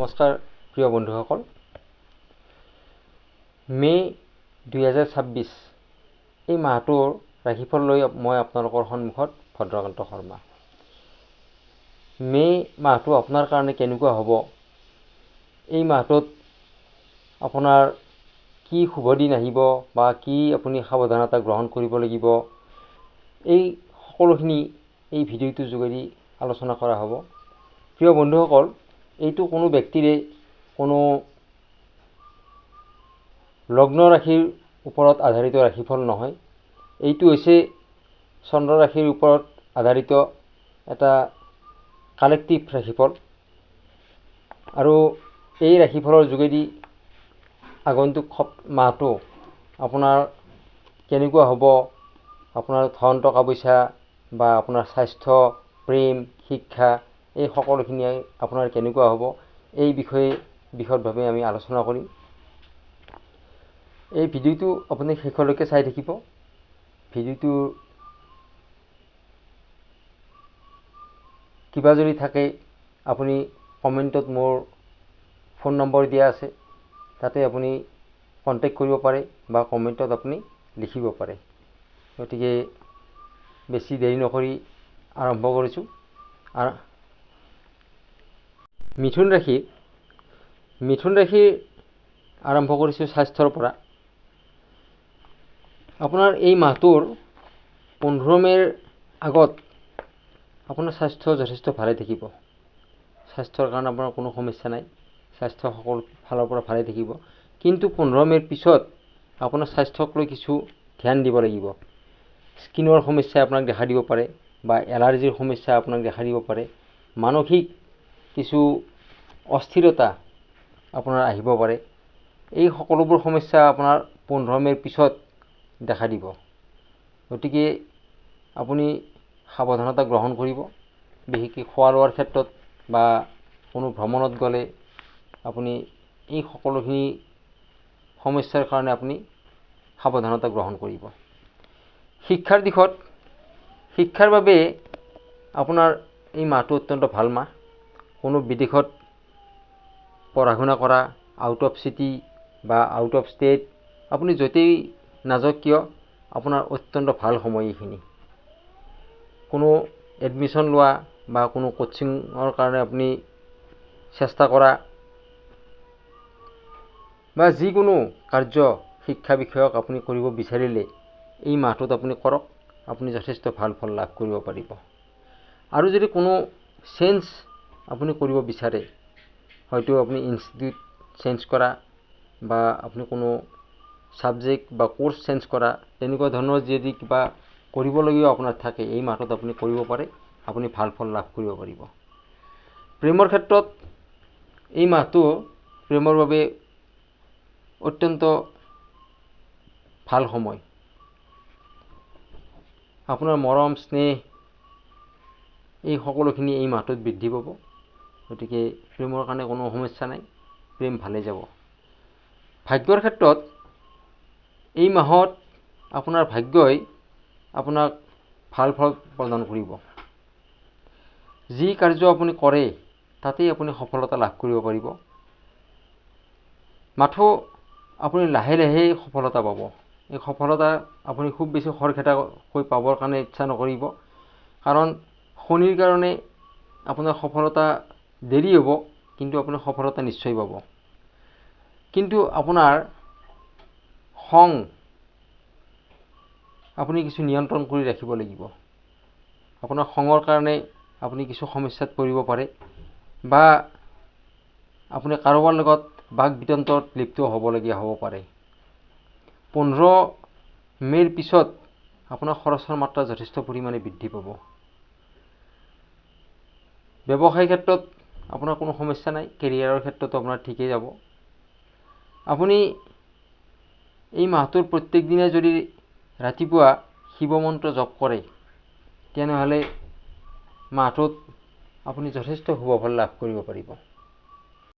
নমস্কাৰ প্ৰিয় বন্ধুসকল। মে 2026 এই মাহটোৰ ৰাশিফল লৈ মই আপোনালোকৰ সন্মুখত ভদ্ৰকান্ত শৰ্মা। মে মাহটো আপোনাৰ কাৰণে কেনেকুৱা হ'ব, এই মাহটোত আপোনাৰ কি শুভ দিন আহিব বা কি আপুনি সাৱধানতা গ্ৰহণ কৰিব লাগিব, এই সকলোখিনি এই ভিডিঅ'টোৰ যোগেদি আলোচনা কৰা হ'ব। প্ৰিয় বন্ধুসকল, এইটো কোনো ব্যক্তিৰে কোনো লগ্ন ৰাশিৰ ওপৰত আধাৰিত ৰাশিফল নহয়। এইটো হৈছে চন্দ্ৰ ৰাশিৰ ওপৰত আধাৰিত এটা কালেক্টিভ ৰাশিফল, আৰু এই ৰাশিফলৰ যোগেদি আগন্তুক মাহটো আপোনাৰ কেনেকুৱা হ'ব, আপোনাৰ ধন টকা পইচা বা আপোনাৰ স্বাস্থ্য, প্ৰেম, শিক্ষা, এই সকলোখিনি আপোনাৰ কেনেকুৱা হ'ব, এই বিষয়ে বিশদভাৱে আমি আলোচনা কৰিম। এই ভিডিঅ'টো আপুনি শেষলৈকে চাই থাকিব। ভিডিঅ'টো কিবা যদি থাকে আপুনি কমেণ্টত মোৰ ফোন নম্বৰ দিয়া আছে, তাতে আপুনি কণ্টেক্ট কৰিব পাৰে বা কমেণ্টত আপুনি লিখিব পাৰে। গতিকে বেছি দেৰি নকৰি আৰম্ভ কৰিছোঁ। মিথুন ৰাশিৰ আৰম্ভ কৰিছোঁ স্বাস্থ্যৰ পৰা। আপোনাৰ এই মাহটোৰ 15 মেৰ আগত আপোনাৰ স্বাস্থ্য যথেষ্ট ভালে থাকিব। স্বাস্থ্যৰ কাৰণে আপোনাৰ কোনো সমস্যা নাই, স্বাস্থ্য সকলো ফালৰ পৰা ভালে থাকিব। কিন্তু 15 মেৰ পিছত আপোনাৰ স্বাস্থ্যক লৈ কিছু ধ্যান দিব লাগিব। স্কিনৰ সমস্যাই আপোনাক দেখা দিব পাৰে বা এলাৰ্জিৰ সমস্যা আপোনাক দেখা দিব পাৰে। মানসিক কিছু অস্থিৰতা আপোনাৰ আহিব পাৰে। এই সকলোবোৰ সমস্যা আপোনাৰ 15 মেৰ পিছত দেখা দিব। গতিকে আপুনি সাৱধানতা গ্ৰহণ কৰিব। বিশেষকৈ খোৱা লোৱাৰ ক্ষেত্ৰত বা কোনো ভ্ৰমণত গ'লে আপুনি এই সকলোখিনি সমস্যাৰ কাৰণে আপুনি সাৱধানতা গ্ৰহণ কৰিব। শিক্ষাৰ দিশত, শিক্ষাৰ বাবে আপোনাৰ এই মাহটো অত্যন্ত ভাল মাহ। কোনো বিদেশত পঢ়া শুনা কৰা, আউট অফ চিটি বা আউট অফ ষ্টেট, আপুনি য'তেই নাযাওক কিয় আপোনাৰ অত্যন্ত ভাল সময় এইখিনি। কোনো এডমিশ্যন লোৱা বা কোনো কোচিঙৰ কাৰণে আপুনি চেষ্টা কৰা বা যিকোনো কাৰ্য শিক্ষা বিষয়ক আপুনি কৰিব বিচাৰিলে এই মাহটোত আপুনি কৰক, আপুনি যথেষ্ট ভাল ফল লাভ কৰিব পাৰিব। আৰু যদি কোনো চেঞ্জ আপুনি কৰিব বিচাৰে, হয়তো আপুনি ইনষ্টিটিউট চেঞ্জ কৰা বা আপুনি কোনো ছাবজেক্ট বা কোৰ্চ চেঞ্জ কৰা, তেনেকুৱা ধৰণৰ যদি কিবা কৰিবলগীয়া আপোনাৰ থাকে, এই মাহটোত আপুনি কৰিব পাৰে, আপুনি ভাল ফল লাভ কৰিব পাৰিব। প্ৰেমৰ ক্ষেত্ৰত এই মাহটো প্ৰেমৰ বাবে অত্যন্ত ভাল সময়। আপোনাৰ মৰম স্নেহ এই সকলোখিনি এই মাহটোত বৃদ্ধি পাব। গতিকে প্ৰেমৰ কাৰণে কোনো সমস্যা নাই, প্ৰেম ভালে যাব। ভাগ্যৰ ক্ষেত্ৰত এই মাহত আপোনাৰ ভাগ্যই আপোনাক ভাল ফল প্ৰদান কৰিব। যি কাৰ্য আপুনি কৰে তাতেই আপুনি সফলতা লাভ কৰিব পাৰিব। মাথো আপুনি লাহে লাহে সফলতা পাব। এই সফলতা আপুনি খুব বেছি খৰখেদাকৈ পাবৰ কাৰণে ইচ্ছা নকৰিব, কাৰণ শনিৰ কাৰণে আপোনাৰ সফলতা দেৰি হ'ব, কিন্তু আপুনি সফলতা নিশ্চয় পাব। কিন্তু আপোনাৰ খং আপুনি কিছু নিয়ন্ত্ৰণ কৰি ৰাখিব লাগিব। আপোনাৰ খঙৰ কাৰণে আপুনি কিছু সমস্যাত পৰিব পাৰে বা আপুনি কাৰোবাৰ লগত বাক বিতণ্ডত লিপ্ত হ'বলগীয়া হ'ব পাৰে। 15 মেৰ পিছত আপোনাৰ খৰচৰ মাত্ৰা যথেষ্ট পৰিমাণে বৃদ্ধি পাব। ব্যৱসায় ক্ষেত্ৰত আপোনাৰ কোনো সমস্যা নাই, কেৰিয়াৰৰ ক্ষেত্ৰতো আপোনাৰ ঠিকেই যাব। আপুনি এই মাহটোৰ প্ৰত্যেক দিনে যদি ৰাতিপুৱা শিৱ মন্ত্ৰ জপ কৰে, তেনেহ'লে মাহটোত আপুনি যথেষ্ট শুভ ফল লাভ কৰিব পাৰিব।